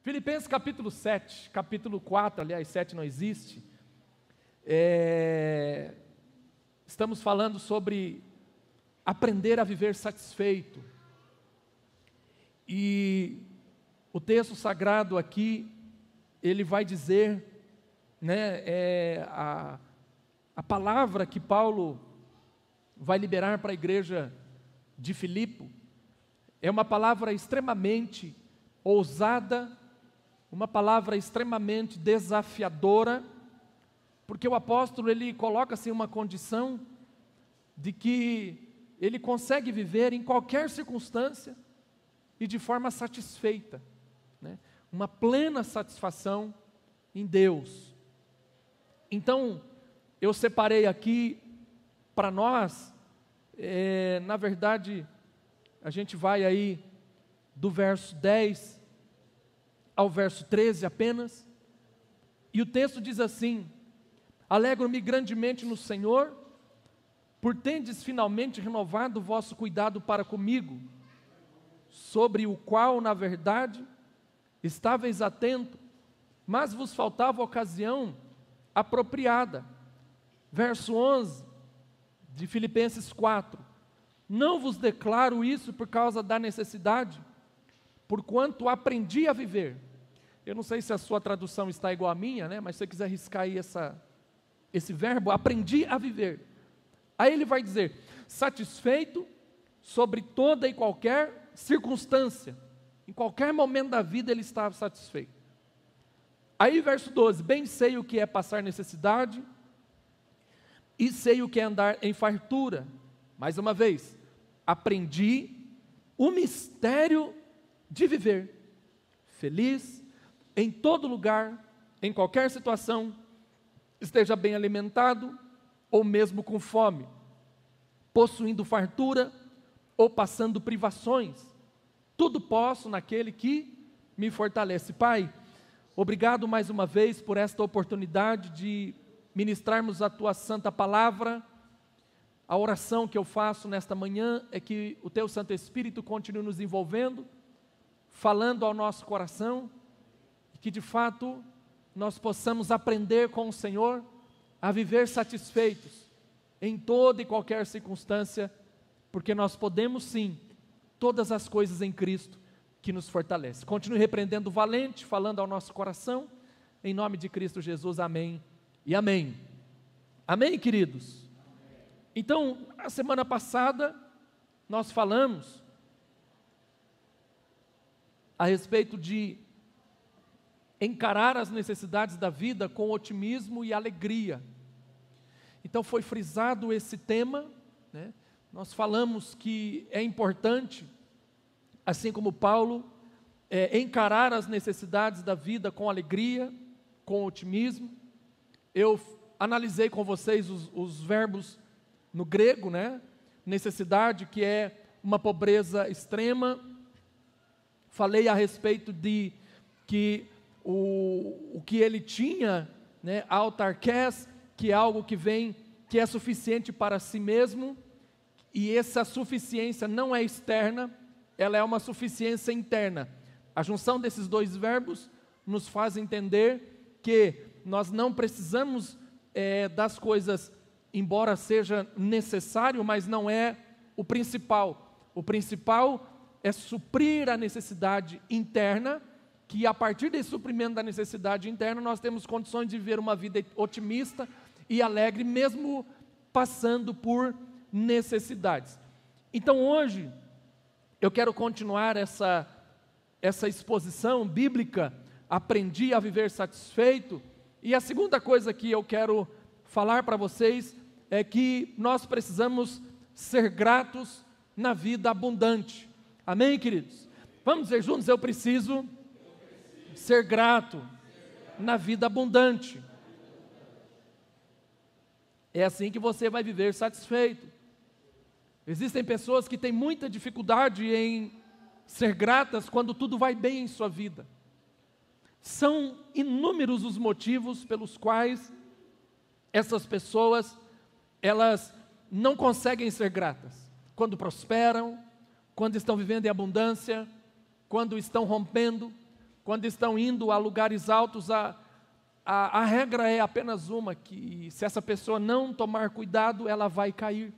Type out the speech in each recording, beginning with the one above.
Filipenses capítulo 7, capítulo 4, aliás, 7 não existe. Estamos falando sobre aprender a viver satisfeito. E o texto sagrado aqui, ele vai dizer, a palavra que Paulo vai liberar para a igreja de Filipe, é uma palavra extremamente ousada, uma palavra extremamente desafiadora, porque o apóstolo ele coloca assim uma condição de que ele consegue viver em qualquer circunstância e de forma satisfeita, uma plena satisfação em Deus. Então, eu separei aqui para nós, na verdade, a gente vai aí do verso 10 ao verso 13 apenas, e o texto diz assim: alegro-me grandemente no Senhor, por tendes finalmente renovado o vosso cuidado para comigo, sobre o qual, na verdade, estáveis atento, mas vos faltava ocasião apropriada. Verso 11 de Filipenses 4: não vos declaro isso por causa da necessidade, porquanto aprendi a viver. Eu não sei se a sua tradução está igual à minha, mas se você quiser riscar aí esse verbo, aprendi a viver. Aí ele vai dizer, satisfeito sobre toda e qualquer circunstância, em qualquer momento da vida ele estava satisfeito. Aí verso 12, bem sei o que é passar necessidade, e sei o que é andar em fartura. Mais uma vez, aprendi o mistério de viver feliz, em todo lugar, em qualquer situação, esteja bem alimentado, ou mesmo com fome, possuindo fartura, ou passando privações, tudo posso naquele que me fortalece. Pai, obrigado mais uma vez por esta oportunidade de ministrarmos a Tua Santa Palavra. A oração que eu faço nesta manhã é que o Teu Santo Espírito continue nos envolvendo, falando ao nosso coração, e que de fato nós possamos aprender com o Senhor a viver satisfeitos em toda e qualquer circunstância, porque nós podemos sim, todas as coisas em Cristo que nos fortalece. Continue repreendendo o valente, falando ao nosso coração, em nome de Cristo Jesus, amém e amém. Amém, queridos? Então, a semana passada, nós falamos a respeito de encarar as necessidades da vida com otimismo e alegria. Então foi frisado esse tema, Nós falamos que é importante, assim como Paulo, encarar as necessidades da vida com alegria, com otimismo. Eu analisei com vocês os verbos no grego, necessidade, que é uma pobreza extrema. Falei a respeito de que o que ele tinha, autarkes, que é algo que vem, que é suficiente para si mesmo, e essa suficiência não é externa, ela é uma suficiência interna. A junção desses dois verbos nos faz entender que nós não precisamos das coisas, embora seja necessário, mas não é o principal. O principal é suprir a necessidade interna, que a partir desse suprimento da necessidade interna, nós temos condições de viver uma vida otimista e alegre, mesmo passando por necessidades. Então hoje, eu quero continuar essa exposição bíblica, aprendi a viver satisfeito, e a segunda coisa que eu quero falar para vocês é que nós precisamos ser gratos na vida abundante. Amém, queridos? Vamos dizer juntos, eu preciso ser grato na vida abundante. É assim que você vai viver satisfeito. Existem pessoas que têm muita dificuldade em ser gratas quando tudo vai bem em sua vida. São inúmeros os motivos pelos quais essas pessoas, elas não conseguem ser gratas. Quando prosperam, quando estão vivendo em abundância, quando estão rompendo, quando estão indo a lugares altos, a regra é apenas uma, que se essa pessoa não tomar cuidado, ela vai cair.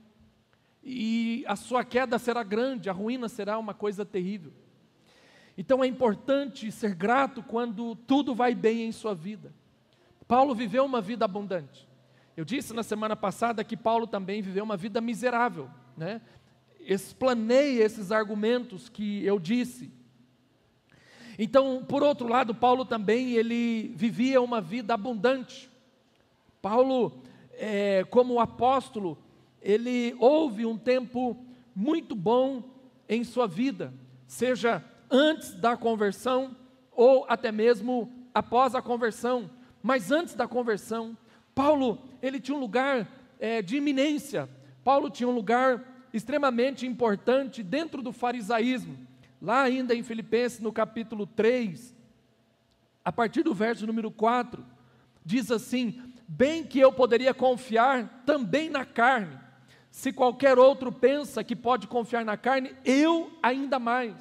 E a sua queda será grande, a ruína será uma coisa terrível. Então é importante ser grato quando tudo vai bem em sua vida. Paulo viveu uma vida abundante. Eu disse na semana passada que Paulo também viveu uma vida miserável, né? Explanei esses argumentos que eu disse. Então, por outro lado, Paulo também, ele vivia uma vida abundante. Paulo, como apóstolo, ele houve um tempo muito bom em sua vida, seja antes da conversão ou até mesmo após a conversão. Mas antes da conversão, Paulo, ele tinha um lugar de eminência. Paulo tinha um lugar extremamente importante dentro do farisaísmo. Lá ainda em Filipenses, no capítulo 3, a partir do verso número 4, diz assim: bem que eu poderia confiar também na carne. Se qualquer outro pensa que pode confiar na carne, eu ainda mais.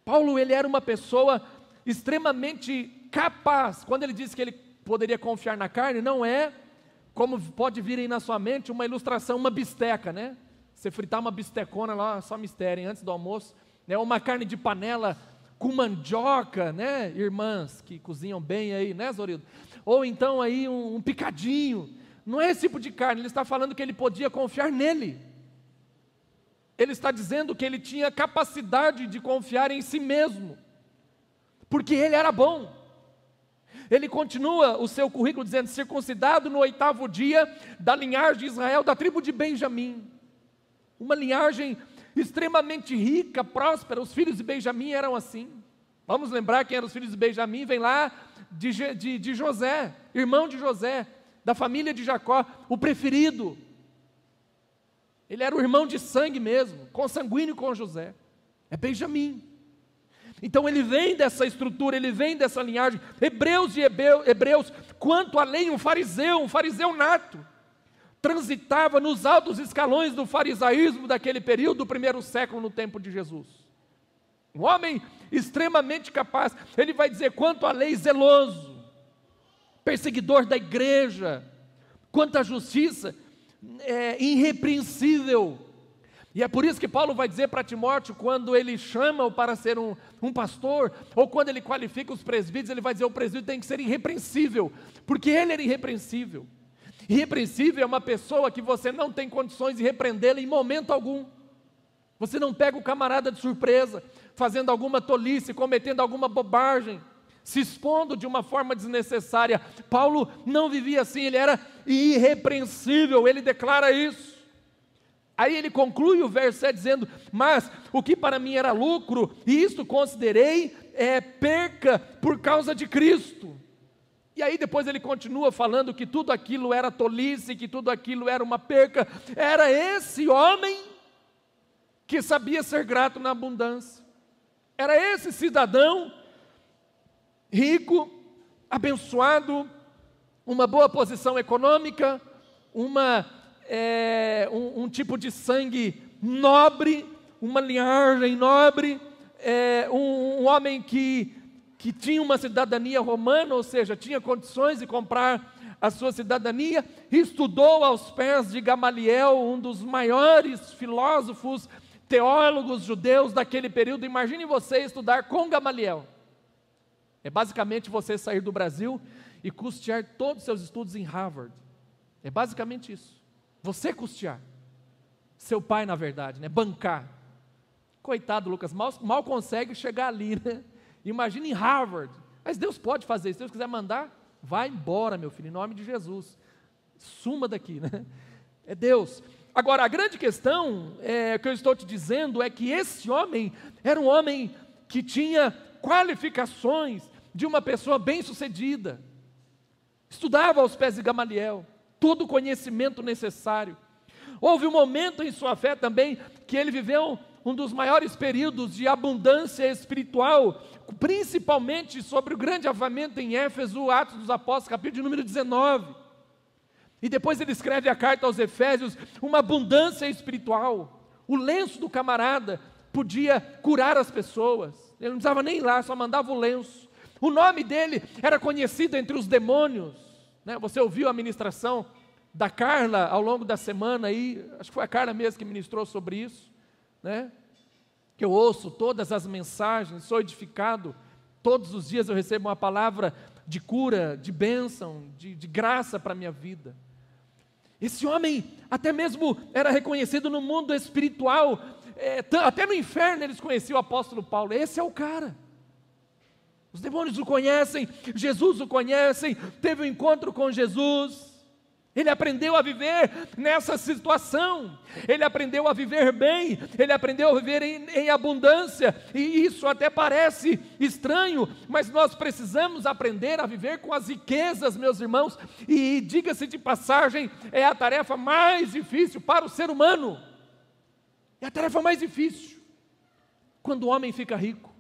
Paulo, ele era uma pessoa extremamente capaz. Quando ele disse que ele poderia confiar na carne, não é como pode vir aí na sua mente uma ilustração, uma bisteca, né? Você fritar uma bistecona lá, só mistério, hein? Antes do almoço, né? Uma carne de panela com mandioca, né? Irmãs que cozinham bem aí, né, Zorildo? Ou então aí um picadinho. Não é esse tipo de carne. Ele está falando que ele podia confiar nele. Ele está dizendo que ele tinha capacidade de confiar em si mesmo, porque ele era bom. Ele continua o seu currículo dizendo: circuncidado no 8º dia, da linhagem de Israel, da tribo de Benjamim. Uma linhagem extremamente rica, próspera. Os filhos de Benjamim eram assim. Vamos lembrar quem eram os filhos de Benjamim? Vem lá de José, irmão de José, da família de Jacó, o preferido. Ele era o irmão de sangue mesmo, consanguíneo com José. É Benjamim. Então ele vem dessa estrutura, ele vem dessa linhagem. Hebreus, quanto além, um fariseu nato, transitava nos altos escalões do farisaísmo daquele período, do primeiro século, no tempo de Jesus. Um homem extremamente capaz. Ele vai dizer: quanto à lei, zeloso, perseguidor da igreja, quanto à justiça, irrepreensível. E é por isso que Paulo vai dizer para Timóteo, quando ele chama-o para ser um pastor, ou quando ele qualifica os presbíteros, ele vai dizer: o presbítero tem que ser irrepreensível, porque ele era irrepreensível. Irrepreensível é uma pessoa que você não tem condições de repreendê-la em momento algum. Você não pega o camarada de surpresa, fazendo alguma tolice, cometendo alguma bobagem, se expondo de uma forma desnecessária. Paulo não vivia assim, ele era irrepreensível, ele declara isso. Aí ele conclui o verso 7 dizendo: mas o que para mim era lucro, e isto considerei perca por causa de Cristo. E aí depois ele continua falando que tudo aquilo era tolice, que tudo aquilo era uma perca. Era esse homem que sabia ser grato na abundância. Era esse cidadão rico, abençoado, uma boa posição econômica, um tipo de sangue nobre, uma linhagem nobre, um homem que tinha uma cidadania romana, ou seja, tinha condições de comprar a sua cidadania, estudou aos pés de Gamaliel, um dos maiores filósofos, teólogos judeus daquele período. Imagine você estudar com Gamaliel. É basicamente você sair do Brasil e custear todos os seus estudos em Harvard. É basicamente isso. Você custear. Seu pai, na verdade, né? Bancar. Coitado, Lucas, mal consegue chegar ali, né? Imagina em Harvard. Mas Deus pode fazer isso. Se Deus quiser mandar, vai embora, meu filho, em nome de Jesus. Suma daqui, né? É Deus. Agora, a grande questão que eu estou te dizendo é que esse homem era um homem que tinha qualificações de uma pessoa bem-sucedida. Estudava aos pés de Gamaliel, todo o conhecimento necessário. Houve um momento em sua fé também que ele viveu um dos maiores períodos de abundância espiritual, principalmente sobre o grande avivamento em Éfeso, Atos dos Apóstolos, capítulo número 19. E depois ele escreve a carta aos Efésios, uma abundância espiritual. O lenço do camarada podia curar as pessoas. Ele não precisava nem ir lá, só mandava o lenço. O nome dele era conhecido entre os demônios, né? Você ouviu a ministração da Carla ao longo da semana aí, acho que foi a Carla mesmo que ministrou sobre isso, né? Que eu ouço todas as mensagens, sou edificado, todos os dias eu recebo uma palavra de cura, de bênção, de graça para a minha vida. Esse homem até mesmo era reconhecido no mundo espiritual, até no inferno eles conheciam o apóstolo Paulo. Esse é o cara. Os demônios o conhecem, Jesus o conhece, teve um encontro com Jesus. Ele aprendeu a viver nessa situação, ele aprendeu a viver bem, ele aprendeu a viver em abundância, e isso até parece estranho, mas nós precisamos aprender a viver com as riquezas, meus irmãos, e diga-se de passagem, é a tarefa mais difícil para o ser humano, é a tarefa mais difícil, quando o homem fica rico.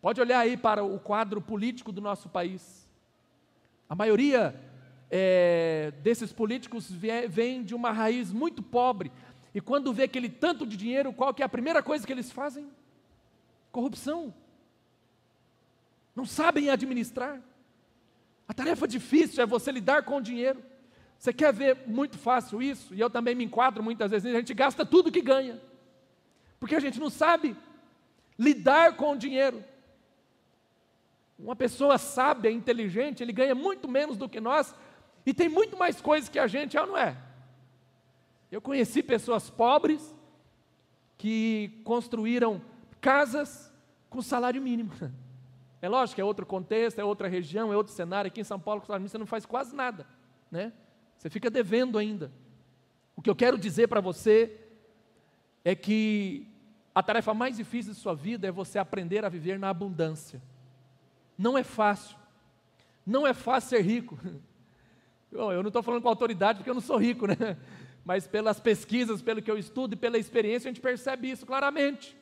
Pode olhar aí para o quadro político do nosso país, a maioria desses políticos vem de uma raiz muito pobre, e quando vê aquele tanto de dinheiro, qual que é a primeira coisa que eles fazem? Corrupção. Não sabem administrar. A tarefa difícil é você lidar com o dinheiro. Você quer ver muito fácil isso? E eu também me enquadro muitas vezes, a gente gasta tudo que ganha, porque a gente não sabe lidar com o dinheiro. Uma pessoa sábia, inteligente, ele ganha muito menos do que nós, e tem muito mais coisas que a gente, não é? Eu conheci pessoas pobres que construíram casas com salário mínimo. É lógico que é outro contexto, é outra região, é outro cenário. Aqui em São Paulo, com salário mínimo, você não faz quase nada, né? Você fica devendo ainda. O que eu quero dizer para você é que a tarefa mais difícil de sua vida é você aprender a viver na abundância. Não é fácil. Não é fácil ser rico. Eu não estou falando com autoridade porque eu não sou rico, né? Mas pelas pesquisas, pelo que eu estudo e pela experiência, a gente percebe isso claramente.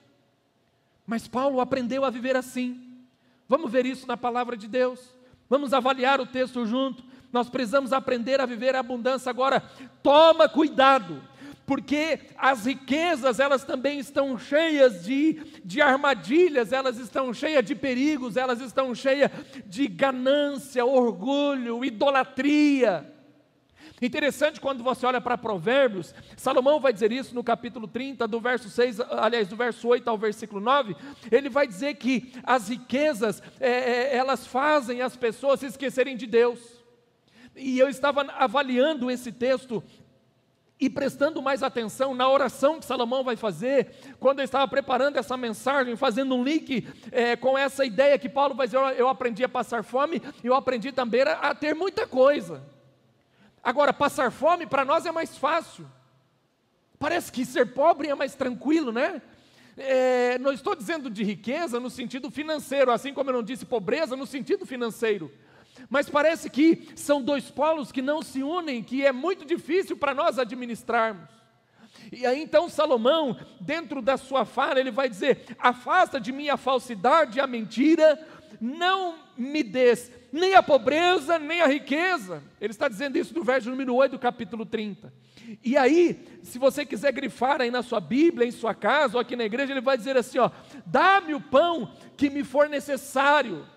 Mas Paulo aprendeu a viver assim. Vamos ver isso na palavra de Deus. Vamos avaliar o texto junto. Nós precisamos aprender a viver a abundância. Agora, toma cuidado, porque as riquezas, elas também estão cheias de armadilhas, elas estão cheias de perigos, elas estão cheias de ganância, orgulho, idolatria. Interessante quando você olha para Provérbios, Salomão vai dizer isso no capítulo 30, do verso 6, aliás, do verso 8 ao versículo 9, ele vai dizer que as riquezas, elas fazem as pessoas se esquecerem de Deus. E eu estava avaliando esse texto e prestando mais atenção na oração que Salomão vai fazer, quando eu estava preparando essa mensagem, fazendo um link com essa ideia que Paulo vai dizer, eu aprendi a passar fome, e eu aprendi também a ter muita coisa. Agora, passar fome para nós é mais fácil, parece que ser pobre é mais tranquilo, né? Não estou dizendo de riqueza no sentido financeiro, assim como eu não disse pobreza no sentido financeiro, mas parece que são dois polos que não se unem, que é muito difícil para nós administrarmos. E aí então Salomão, dentro da sua fala, ele vai dizer, afasta de mim a falsidade e a mentira, não me des nem a pobreza, nem a riqueza. Ele está dizendo isso no verso número 8 do capítulo 30. E aí, se você quiser grifar aí na sua Bíblia, em sua casa, ou aqui na igreja, ele vai dizer assim, dá-me o pão que me for necessário.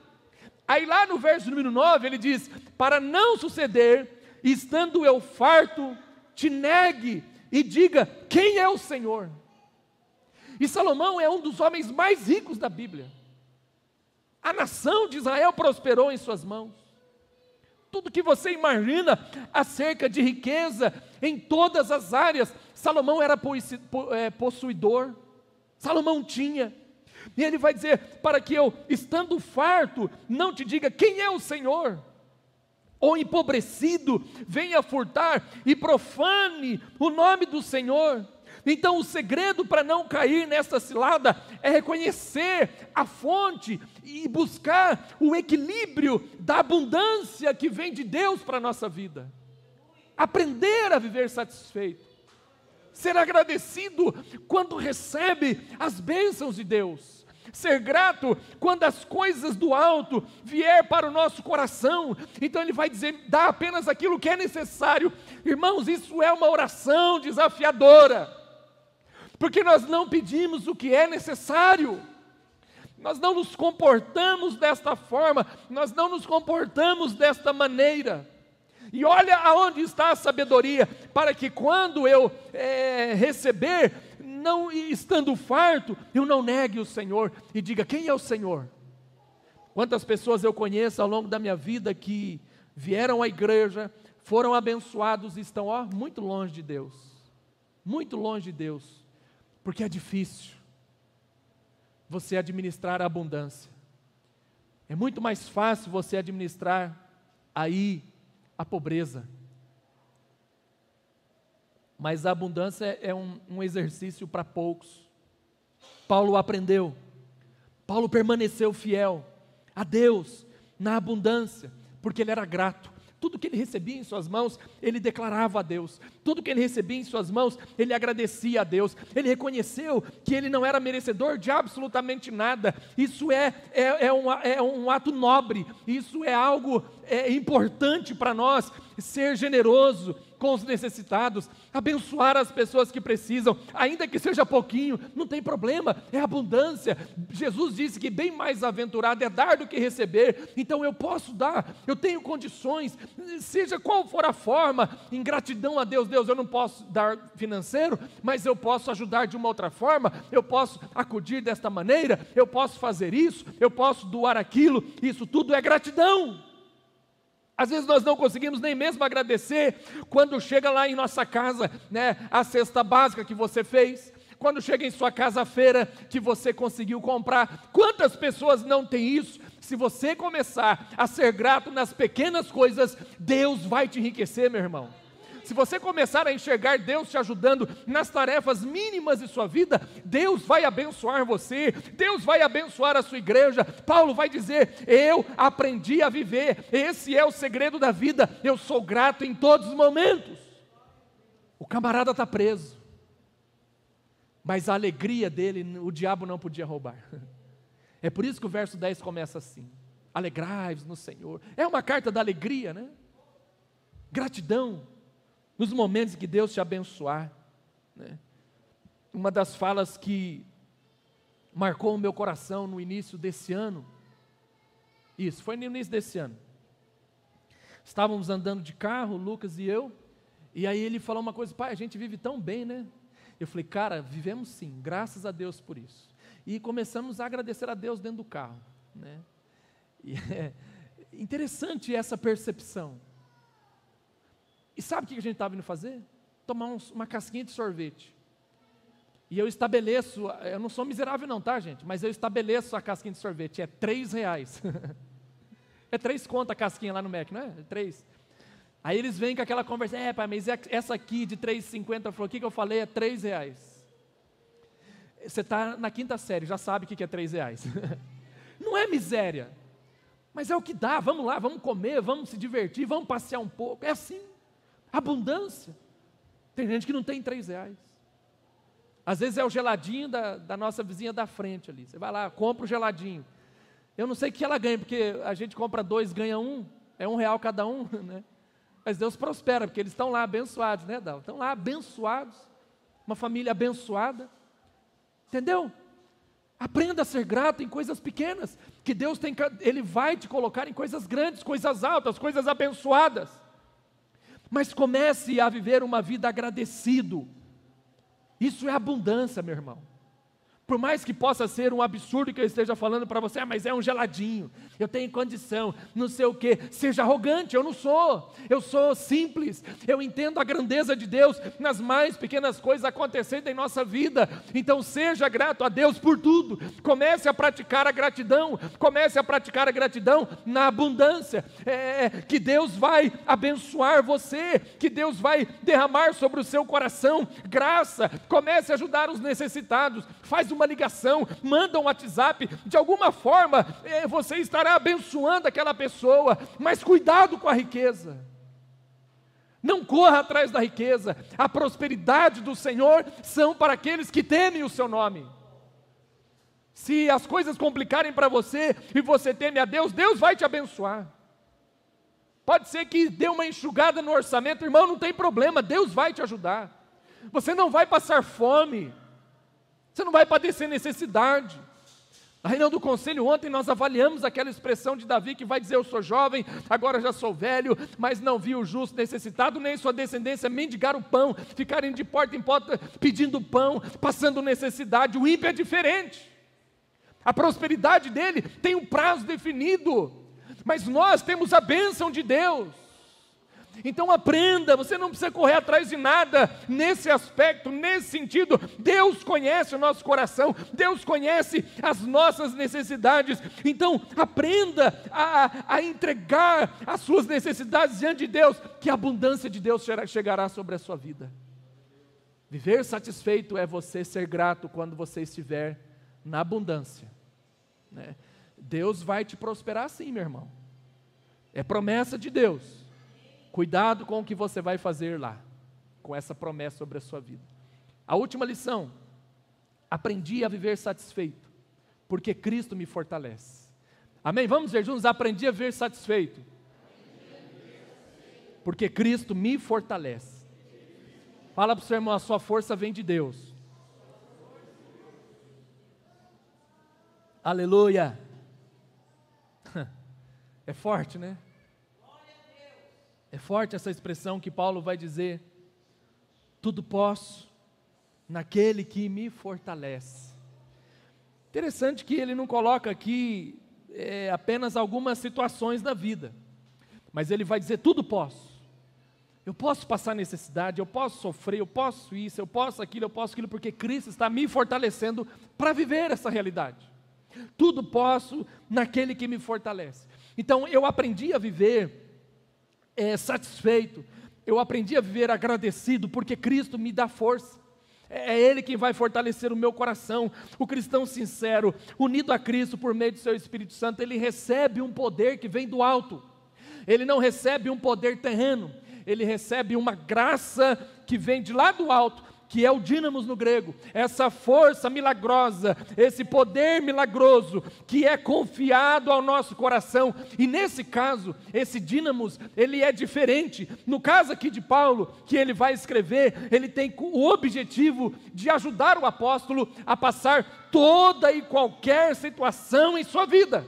Aí lá no verso número 9, ele diz, para não suceder, estando eu farto, te negue e diga, quem é o Senhor? E Salomão é um dos homens mais ricos da Bíblia. A nação de Israel prosperou em suas mãos. Tudo que você imagina acerca de riqueza, em todas as áreas, Salomão era possuidor, Salomão tinha. E ele vai dizer, para que eu, estando farto, não te diga quem é o Senhor, ou empobrecido, venha furtar e profane o nome do Senhor. Então o segredo para não cair nessa cilada é reconhecer a fonte e buscar o equilíbrio da abundância que vem de Deus para a nossa vida. Aprender a viver satisfeito. Ser agradecido quando recebe as bênçãos de Deus. Ser grato quando as coisas do alto vier para o nosso coração. Então ele vai dizer, dá apenas aquilo que é necessário. Irmãos, isso é uma oração desafiadora. Porque nós não pedimos o que é necessário. Nós não nos comportamos desta forma, nós não nos comportamos desta maneira. E olha aonde está a sabedoria, para que quando eu receber, não estando farto, eu não negue o Senhor e diga: quem é o Senhor? Quantas pessoas eu conheço ao longo da minha vida que vieram à igreja, foram abençoados e estão muito longe de Deus, muito longe de Deus, porque é difícil você administrar a abundância. É muito mais fácil você administrar aí a pobreza. Mas a abundância é um exercício para poucos. Paulo aprendeu, Paulo permaneceu fiel a Deus na abundância, porque ele era grato. Tudo que ele recebia em suas mãos, ele declarava a Deus. Tudo que ele recebia em suas mãos, ele agradecia a Deus. Ele reconheceu que ele não era merecedor de absolutamente nada. Isso é um ato nobre. Isso é algo importante para nós, ser generoso com os necessitados, abençoar as pessoas que precisam, ainda que seja pouquinho, não tem problema, é abundância. Jesus disse que bem mais aventurado é dar do que receber. Então eu posso dar, eu tenho condições, seja qual for a forma, em gratidão a Deus. Deus, eu não posso dar financeiro, mas eu posso ajudar de uma outra forma, eu posso acudir desta maneira, eu posso fazer isso, eu posso doar aquilo. Isso tudo é gratidão. Às vezes nós não conseguimos nem mesmo agradecer quando chega lá em nossa casa, a cesta básica que você fez, quando chega em sua casa a feira que você conseguiu comprar. Quantas pessoas não têm isso? Se você começar a ser grato nas pequenas coisas, Deus vai te enriquecer, meu irmão. Se você começar a enxergar Deus te ajudando nas tarefas mínimas de sua vida, Deus vai abençoar você, Deus vai abençoar a sua igreja. Paulo vai dizer: eu aprendi a viver, esse é o segredo da vida, eu sou grato em todos os momentos. O camarada está preso, mas a alegria dele, o diabo não podia roubar. É por isso que o verso 10 começa assim: alegrai-vos no Senhor. É uma carta da alegria, né? Gratidão nos momentos que Deus te abençoar, né? Uma das falas que marcou o meu coração no início desse ano, foi no início desse ano, estávamos andando de carro, Lucas e eu, e aí ele falou uma coisa: pai, a gente vive tão bem, né? Eu falei: cara, vivemos sim, graças a Deus por isso. E começamos a agradecer a Deus dentro do carro, né? E é interessante essa percepção. E sabe o que a gente estava indo fazer? Tomar uma casquinha de sorvete. E eu estabeleço, eu não sou miserável não, tá, gente? Mas eu estabeleço a casquinha de sorvete, é R$3. É 3 conto a casquinha lá no Mac, não é? É 3. Aí eles vêm com aquela conversa: pai, mas essa aqui de R$3,50, falou: o que eu falei? É R$3. Você está na 5ª série, já sabe o que é R$3. Não é miséria, mas é o que dá. Vamos lá, vamos comer, vamos se divertir, vamos passear um pouco. É assim. Abundância. Tem gente que não tem R$3. Às vezes é o geladinho da nossa vizinha da frente ali. Você vai lá, compra o geladinho. Eu não sei o que ela ganha, porque a gente compra 2, ganha 1. É R$1 cada um, né? Mas Deus prospera, porque eles estão lá abençoados, né, Dal? Estão lá abençoados. Uma família abençoada. Entendeu? Aprenda a ser grato em coisas pequenas, que Deus Ele vai te colocar em coisas grandes, coisas altas, coisas abençoadas. Mas comece a viver uma vida agradecido. Isso é abundância, meu irmão. Por mais que possa ser um absurdo que eu esteja falando para você: mas é um geladinho, eu tenho condição, não sei o quê. Seja arrogante, eu não sou. Eu sou simples, eu entendo a grandeza de Deus nas mais pequenas coisas acontecendo em nossa vida. Então seja grato a Deus por tudo. Comece a praticar a gratidão, comece a praticar a gratidão na abundância. Que Deus vai abençoar você, que Deus vai derramar sobre o seu coração graça. Comece a ajudar os necessitados, faz uma ligação, manda um WhatsApp, de alguma forma você estará abençoando aquela pessoa. Mas cuidado com a riqueza, não corra atrás da riqueza. A prosperidade do Senhor são para aqueles que temem o seu nome. Se as coisas complicarem para você e você teme a Deus, Deus vai te abençoar. Pode ser que dê uma enxugada no orçamento, irmão, não tem problema, Deus vai te ajudar. Você não vai passar fome, você não vai padecer necessidade. Na reunião do conselho ontem nós avaliamos aquela expressão de Davi que vai dizer: eu sou jovem, agora já sou velho, mas não vi o justo necessitado, nem sua descendência mendigar o pão, ficarem de porta em porta pedindo pão, passando necessidade. O ímpio é diferente. A prosperidade dele tem um prazo definido, mas nós temos a bênção de Deus. Então aprenda, você não precisa correr atrás de nada nesse aspecto, nesse sentido. Deus conhece o nosso coração, Deus conhece as nossas necessidades. Então aprenda a entregar as suas necessidades diante de Deus, que a abundância de Deus chegará sobre a sua vida. Viver satisfeito é você ser grato quando você estiver na abundância, né? Deus vai te prosperar sim, meu irmão. É promessa de Deus. Cuidado com o que você vai fazer lá, com essa promessa sobre a sua vida. A última lição: aprendi a viver satisfeito, porque Cristo me fortalece. Amém? Vamos dizer juntos: aprendi a viver satisfeito, porque Cristo me fortalece. Fala para o seu irmão: a sua força vem de Deus. Aleluia. É forte, né? É forte essa expressão que Paulo vai dizer: tudo posso naquele que me fortalece. Interessante que ele não coloca aqui apenas algumas situações da vida, mas ele vai dizer: tudo posso. Eu posso passar necessidade, eu posso sofrer, eu posso isso, eu posso aquilo, porque Cristo está me fortalecendo para viver essa realidade. Tudo posso naquele que me fortalece. Então eu aprendi a viver satisfeito, eu aprendi a viver agradecido, porque Cristo me dá força. É Ele quem vai fortalecer o meu coração. O cristão sincero, unido a Cristo por meio do seu Espírito Santo, ele recebe um poder que vem do alto. Ele não recebe um poder terreno, ele recebe uma graça que vem de lá do alto, que é o dínamos no grego, essa força milagrosa, esse poder milagroso, que é confiado ao nosso coração. E nesse caso, esse dínamos, ele é diferente. No caso aqui de Paulo, que ele vai escrever, ele tem o objetivo de ajudar o apóstolo a passar toda e qualquer situação em sua vida.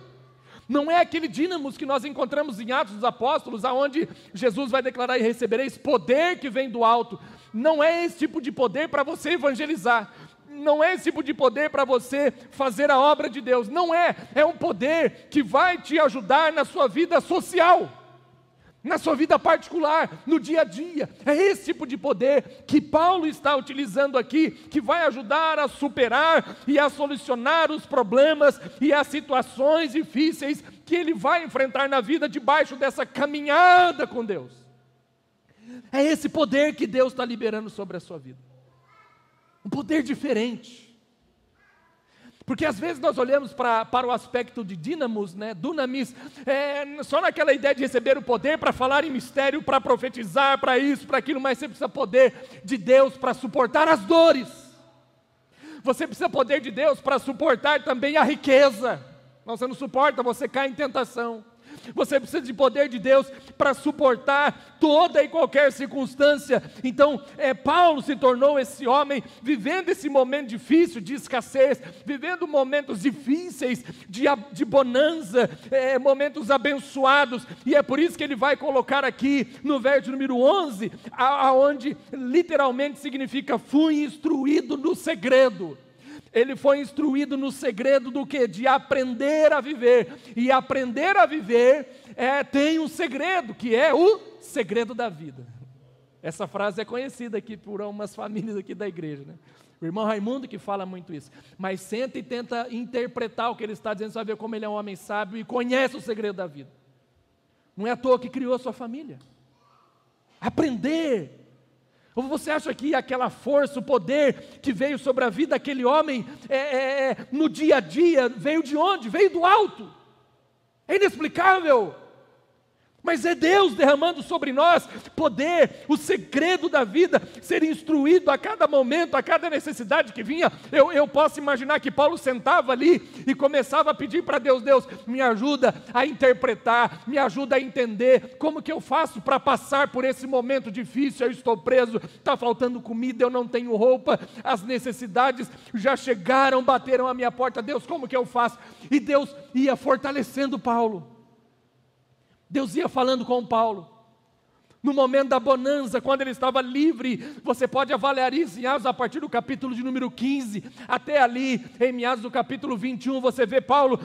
Não é aquele dínamos que nós encontramos em Atos dos Apóstolos, aonde Jesus vai declarar: e recebereis poder que vem do alto. Não é esse tipo de poder para você evangelizar, não é esse tipo de poder para você fazer a obra de Deus, não é. É um poder que vai te ajudar na sua vida social, na sua vida particular, no dia a dia. É esse tipo de poder que Paulo está utilizando aqui, que vai ajudar a superar e a solucionar os problemas e as situações difíceis que ele vai enfrentar na vida debaixo dessa caminhada com Deus. É esse poder que Deus está liberando sobre a sua vida. Um poder diferente. Porque às vezes nós olhamos para o aspecto de dínamos, né, dunamis, só naquela ideia de receber o poder para falar em mistério, para profetizar, para isso, para aquilo, mas você precisa poder de Deus para suportar as dores. Você precisa poder de Deus para suportar também a riqueza. Você não suporta, você cai em tentação. Você precisa de poder de Deus para suportar toda e qualquer circunstância. Então, Paulo se tornou esse homem, vivendo esse momento difícil de escassez, vivendo momentos difíceis de bonança, momentos abençoados. E é por isso que ele vai colocar aqui no verso número 11, aonde literalmente significa: fui instruído no segredo. Ele foi instruído no segredo do quê? De aprender a viver. E aprender a viver tem um segredo, que é o segredo da vida. Essa frase é conhecida aqui por umas famílias aqui da igreja, né? O irmão Raimundo que fala muito isso. Mas senta e tenta interpretar o que ele está dizendo, você vai ver como ele é um homem sábio e conhece o segredo da vida. Não é à toa que criou a sua família. Aprender. Ou você acha que aquela força, o poder que veio sobre a vida daquele homem no dia a dia, veio de onde? Veio do alto. É inexplicável. Mas é Deus derramando sobre nós poder, o segredo da vida, ser instruído a cada momento, a cada necessidade que vinha. Eu posso imaginar que Paulo sentava ali e começava a pedir para Deus: Deus, me ajuda a interpretar, me ajuda a entender, como que eu faço para passar por esse momento difícil? Eu estou preso, está faltando comida, eu não tenho roupa, as necessidades já chegaram, bateram a minha porta. Deus, como que eu faço? E Deus ia fortalecendo Paulo. Deus ia falando com Paulo. No momento da bonança, quando ele estava livre, você pode avaliar isso em Atos, a partir do capítulo de número 15, até ali, em Atos do capítulo 21, você vê Paulo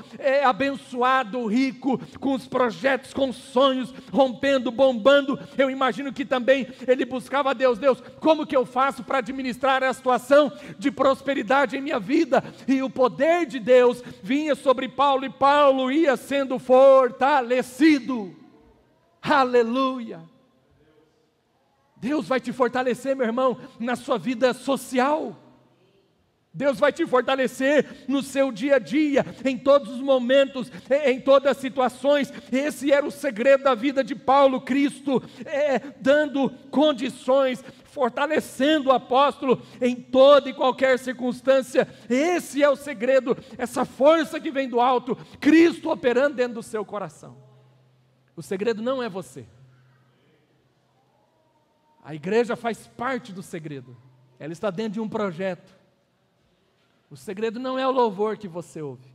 abençoado, rico, com os projetos, com os sonhos, rompendo, bombando. Eu imagino que também ele buscava a Deus: Deus, como que eu faço para administrar a situação de prosperidade em minha vida? E o poder de Deus vinha sobre Paulo, e Paulo ia sendo fortalecido. Aleluia! Deus vai te fortalecer, meu irmão, na sua vida social. Deus vai te fortalecer no seu dia a dia, em todos os momentos, em todas as situações. Esse era o segredo da vida de Paulo. Cristo dando condições, fortalecendo o apóstolo em toda e qualquer circunstância. Esse é o segredo, essa força que vem do alto, Cristo operando dentro do seu coração. O segredo não é você. A igreja faz parte do segredo. Ela está dentro de um projeto. O segredo não é o louvor que você ouve.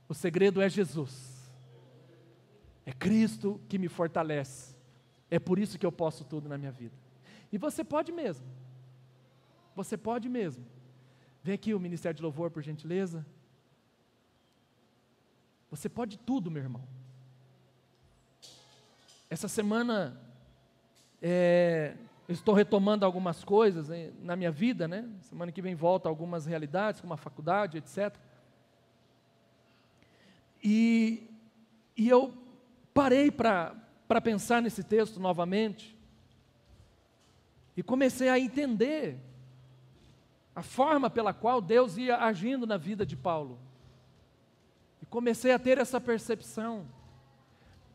O segredo é Jesus. É Cristo que me fortalece. É por isso que eu posso tudo na minha vida. E você pode mesmo. Você pode mesmo. Vem aqui o Ministério de Louvor, por gentileza. Você pode tudo, meu irmão. Essa semana eu estou retomando algumas coisas na minha vida, né? Semana que vem volta algumas realidades, como a faculdade, etc. E eu parei para pensar nesse texto novamente e comecei a entender a forma pela qual Deus ia agindo na vida de Paulo. E comecei a ter essa percepção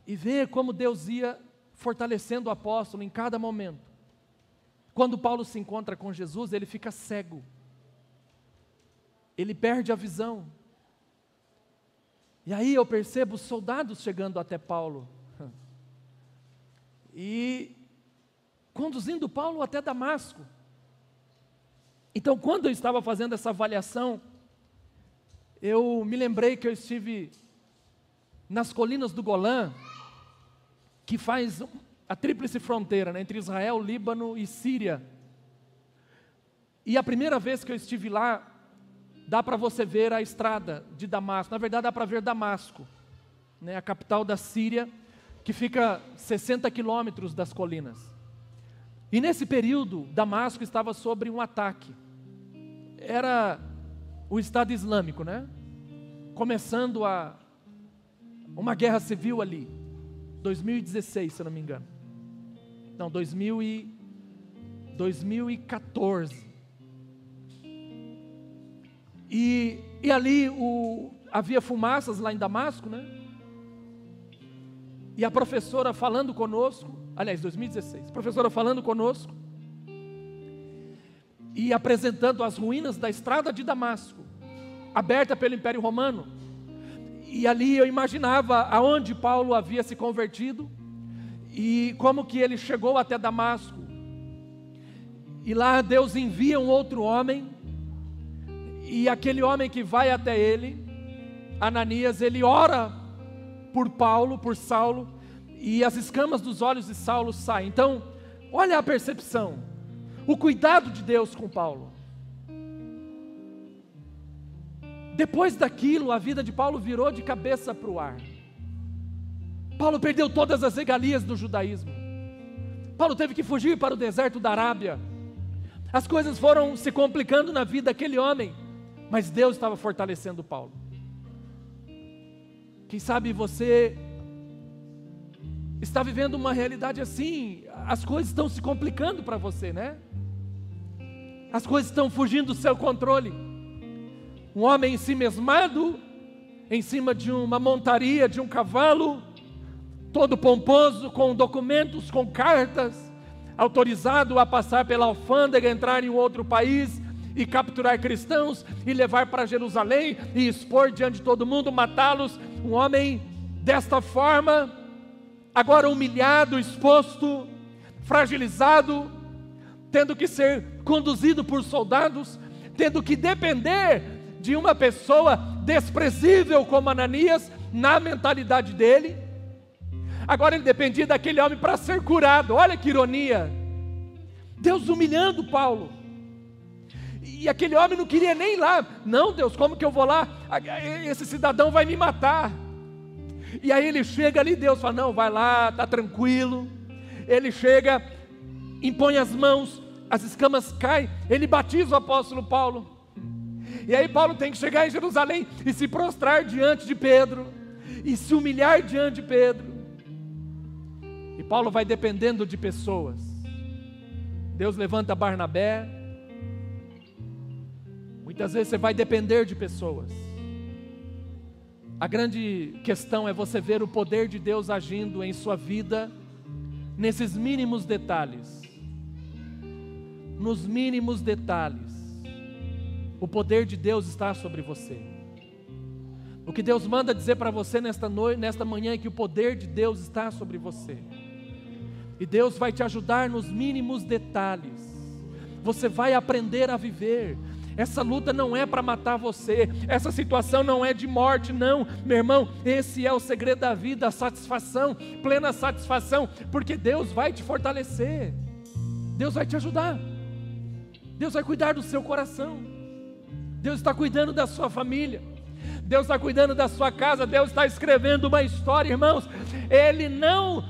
e ver como Deus ia fortalecendo o apóstolo em cada momento. Quando Paulo se encontra com Jesus, ele fica cego. Ele perde a visão. E aí eu percebo os soldados chegando até Paulo. E conduzindo Paulo até Damasco. Então, quando eu estava fazendo essa avaliação, eu me lembrei que eu estive nas colinas do Golã, que faz a tríplice fronteira, né, entre Israel, Líbano e Síria. E a primeira vez que eu estive lá, dá para você ver a estrada de Damasco. Na verdade, dá para ver Damasco, né, a capital da Síria, que fica 60 quilômetros das colinas. E nesse período, Damasco estava sobre um ataque. Era o Estado Islâmico, né? Começando uma guerra civil ali. 2016, se eu não me engano. Não, 2014. E ali havia fumaças lá em Damasco, né? E a professora falando conosco, aliás, 2016, a professora falando conosco e apresentando as ruínas da estrada de Damasco, aberta pelo Império Romano. E ali eu imaginava aonde Paulo havia se convertido e como que ele chegou até Damasco. E lá Deus envia um outro homem, e aquele homem que vai até ele, Ananias, ele ora por Paulo, por Saulo, e as escamas dos olhos de Saulo saem. Então, olha a percepção, o cuidado de Deus com Paulo. Depois daquilo, a vida de Paulo virou de cabeça para o ar. Paulo perdeu todas as regalias do judaísmo. Paulo teve que fugir para o deserto da Arábia. As coisas foram se complicando na vida daquele homem, mas Deus estava fortalecendo Paulo. Quem sabe você está vivendo uma realidade assim, as coisas estão se complicando para você, né? As coisas estão fugindo do seu controle. Um homem ensimesmado, em cima de uma montaria, de um cavalo, todo pomposo, com documentos, com cartas, autorizado a passar pela alfândega, entrar em outro país e capturar cristãos e levar para Jerusalém e expor diante de todo mundo, matá-los. Um homem desta forma, agora humilhado, exposto, fragilizado, tendo que ser conduzido por soldados, tendo que depender de uma pessoa desprezível como Ananias, na mentalidade dele. Agora ele dependia daquele homem para ser curado. Olha que ironia, Deus humilhando Paulo, e aquele homem não queria nem ir lá. Não, Deus, como que eu vou lá? Esse cidadão vai me matar. E aí ele chega ali, Deus fala, não, vai lá, está tranquilo. Ele chega, impõe as mãos, as escamas caem, ele batiza o apóstolo Paulo. E aí Paulo tem que chegar em Jerusalém e se prostrar diante de Pedro, e se humilhar diante de Pedro. E Paulo vai dependendo de pessoas. Deus levanta Barnabé. Muitas vezes você vai depender de pessoas. A grande questão é você ver o poder de Deus agindo em sua vida, nesses mínimos detalhes. Nos mínimos detalhes, o poder de Deus está sobre você. O que Deus manda dizer para você nesta noite, nesta manhã, é que o poder de Deus está sobre você. E Deus vai te ajudar nos mínimos detalhes. Você vai aprender a viver. Essa luta não é para matar você, essa situação não é de morte, não, meu irmão. Esse é o segredo da vida, a satisfação, plena satisfação, porque Deus vai te fortalecer, Deus vai te ajudar, Deus vai cuidar do seu coração, Deus está cuidando da sua família, Deus está cuidando da sua casa, Deus está escrevendo uma história, irmãos. Ele não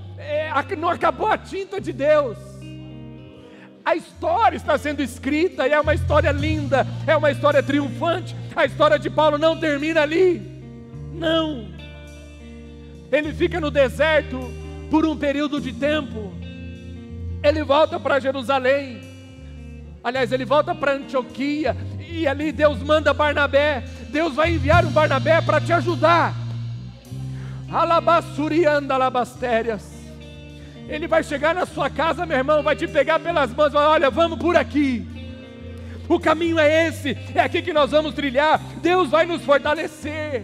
acabou a tinta de Deus. A história está sendo escrita e é uma história linda, é uma história triunfante. A história de Paulo não termina ali, não. Ele fica no deserto por um período de tempo. Ele volta para Jerusalém. Aliás, ele volta para Antioquia e ali Deus manda Barnabé. Deus vai enviar um Barnabé para te ajudar. Alabassurianda alabastérias. Ele vai chegar na sua casa, meu irmão, vai te pegar pelas mãos e vai, olha, vamos por aqui. O caminho é esse, é aqui que nós vamos trilhar. Deus vai nos fortalecer.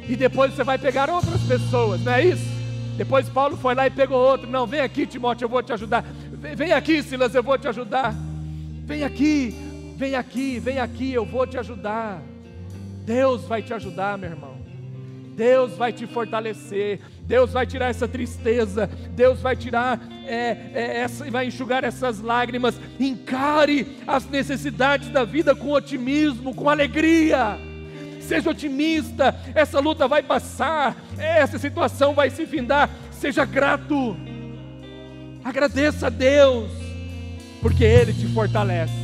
E depois você vai pegar outras pessoas, não é isso? Depois Paulo foi lá e pegou outro. Não, vem aqui, Timóteo, eu vou te ajudar. Vem aqui, Silas, eu vou te ajudar. Vem aqui, vem aqui, vem aqui, eu vou te ajudar. Deus vai te ajudar, meu irmão. Deus vai te fortalecer, Deus vai tirar essa tristeza, Deus vai tirar, vai enxugar essas lágrimas. Encare as necessidades da vida com otimismo, com alegria. Seja otimista, essa luta vai passar, essa situação vai se findar. Seja grato, agradeça a Deus, porque Ele te fortalece.